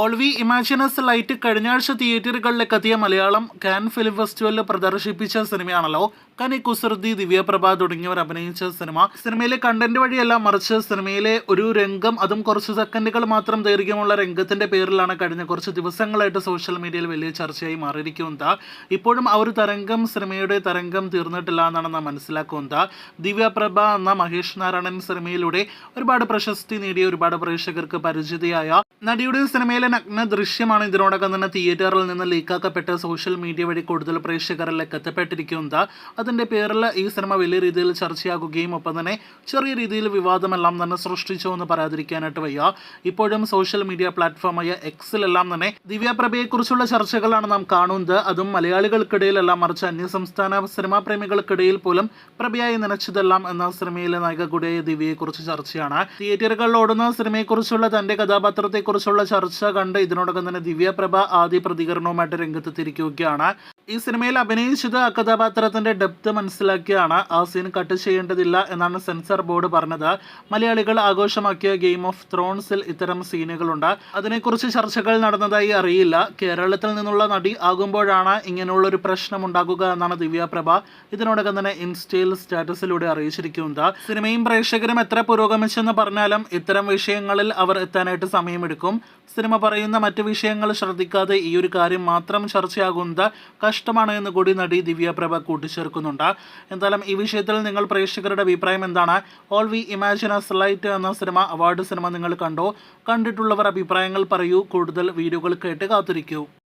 All we ഇമാജിനസ് light കഴിഞ്ഞ ആഴ്ച തിയേറ്ററുകളിലേക്ക് എത്തിയ മലയാളം കാൻ ഫിലിം ഫെസ്റ്റിവലിൽ പ്രദർശിപ്പിച്ച സിനിമയാണല്ലോ. കനി കുസൃതി, ദിവ്യപ്രഭ തുടങ്ങിയവർ അഭിനയിച്ച സിനിമയിലെ കണ്ടന്റ് വഴിയല്ല, മറിച്ച് സിനിമയിലെ ഒരു രംഗം, അതും കുറച്ച് സെക്കൻഡുകൾ മാത്രം ദൈർഘ്യമുള്ള രംഗത്തിന്റെ പേരിലാണ് കഴിഞ്ഞ കുറച്ച് ദിവസങ്ങളായിട്ട് സോഷ്യൽ മീഡിയയിൽ വലിയ ചർച്ചയായി മാറിയിരിക്കുന്നത്. ഇപ്പോഴും ആ ഒരു സിനിമയുടെ തരംഗം തീർന്നിട്ടില്ല എന്നാണ് നാം മനസ്സിലാക്കുന്നത്. ദിവ്യപ്രഭ എന്ന മഹേഷ് നാരായണൻ സിനിമയിലൂടെ ഒരുപാട് പ്രശസ്തി നേടിയ, ഒരുപാട് പ്രേക്ഷകർക്ക് പരിചിതയായ നടിയുടെ സിനിമയിലെ നഗ്ന ദൃശ്യമാണ് ഇതിനോടകം തന്നെ തിയേറ്ററിൽ നിന്ന് ലീക്കാക്കപ്പെട്ട് സോഷ്യൽ മീഡിയ വഴി കൂടുതൽ പ്രേക്ഷകരിലേക്ക് എത്തപ്പെട്ടിരിക്കുന്നത്. അതിന്റെ പേരിൽ ഈ സിനിമ വലിയ രീതിയിൽ ചർച്ചയാകുകയും ഒപ്പം തന്നെ ചെറിയ രീതിയിൽ വിവാദമെല്ലാം തന്നെ സൃഷ്ടിച്ചു എന്ന് പറയാതിരിക്കാനായിട്ട് വയ്യ. ഇപ്പോഴും സോഷ്യൽ മീഡിയ പ്ലാറ്റ്ഫോമായ എക്സിലെല്ലാം തന്നെ ദിവ്യപ്രഭയെക്കുറിച്ചുള്ള ചർച്ചകളാണ് നാം കാണുന്നത്. അതും മലയാളികൾക്കിടയിലല്ല, മറിച്ച് അന്യസംസ്ഥാന സിനിമാ പ്രേമികൾക്കിടയിൽ പോലും പ്രഭയായി നനച്ചതെല്ലാം എന്ന സിനിമയിലെ നായിക കൂടിയായ ദിവ്യയെക്കുറിച്ച് ചർച്ചയാണ്. തിയേറ്ററുകളിൽ ഓടുന്ന സിനിമയെക്കുറിച്ചുള്ള തന്റെ കഥാപാത്രത്തെക്കുറിച്ചുള്ള ചർച്ച കണ്ട് ഇതിനോടകം തന്നെ ദിവ്യപ്രഭ ആദ്യ പ്രതികരണവുമായിട്ട് രംഗത്തെത്തിയിരിക്കുകയാണ്. ഈ സിനിമയിൽ അഭിനയിച്ചത് ആ കഥാപാത്രത്തിന്റെ ഡെപ്ത് മനസ്സിലാക്കിയാണ്. ആ സീൻ കട്ട് ചെയ്യേണ്ടതില്ല എന്നാണ് സെൻസർ ബോർഡ് പറഞ്ഞത്. മലയാളികൾ ആഘോഷമാക്കിയ ഗെയിം ഓഫ് ത്രോൺസിൽ ഇത്തരം സീനുകളുണ്ട്. അതിനെക്കുറിച്ച് ചർച്ചകൾ നടന്നതായി അറിയില്ല. കേരളത്തിൽ നിന്നുള്ള നടി ആകുമ്പോഴാണ് ഇങ്ങനെയുള്ള ഒരു പ്രശ്നം ഉണ്ടാകുക എന്നാണ് ദിവ്യപ്രഭ ഇതിനോടകം തന്നെ ഇൻസ്റ്റയിൽ സ്റ്റാറ്റസിലൂടെ അറിയിച്ചിരിക്കുന്നത്. സിനിമയും പ്രേക്ഷകരും എത്ര പുരോഗമിച്ചെന്ന് പറഞ്ഞാലും ഇത്തരം വിഷയങ്ങളിൽ അവർ എത്താനായിട്ട് സമയമെടുക്കും. സിനിമ പറയുന്ന മറ്റു വിഷയങ്ങൾ ശ്രദ്ധിക്കാതെ ഈ ഒരു കാര്യം മാത്രം ചർച്ചയാകുന്നത് കഷ്ടമാണ് എന്ന് കൂടി നടി ദിവ്യപ്രഭ കൂട്ടിച്ചേർക്കുന്നുണ്ട്. എന്തായാലും ഈ വിഷയത്തിൽ നിങ്ങൾ പ്രേക്ഷകരുടെ അഭിപ്രായം എന്താണ്? ഓൾ വി ഇമാജിനസ് ലൈറ്റ് എന്ന അവാർഡ് സിനിമ നിങ്ങൾ കണ്ടോ? കണ്ടിട്ടുള്ളവർ അഭിപ്രായങ്ങൾ പറയൂ. കൂടുതൽ വീഡിയോകൾ കേട്ട് കാത്തിരിക്കൂ.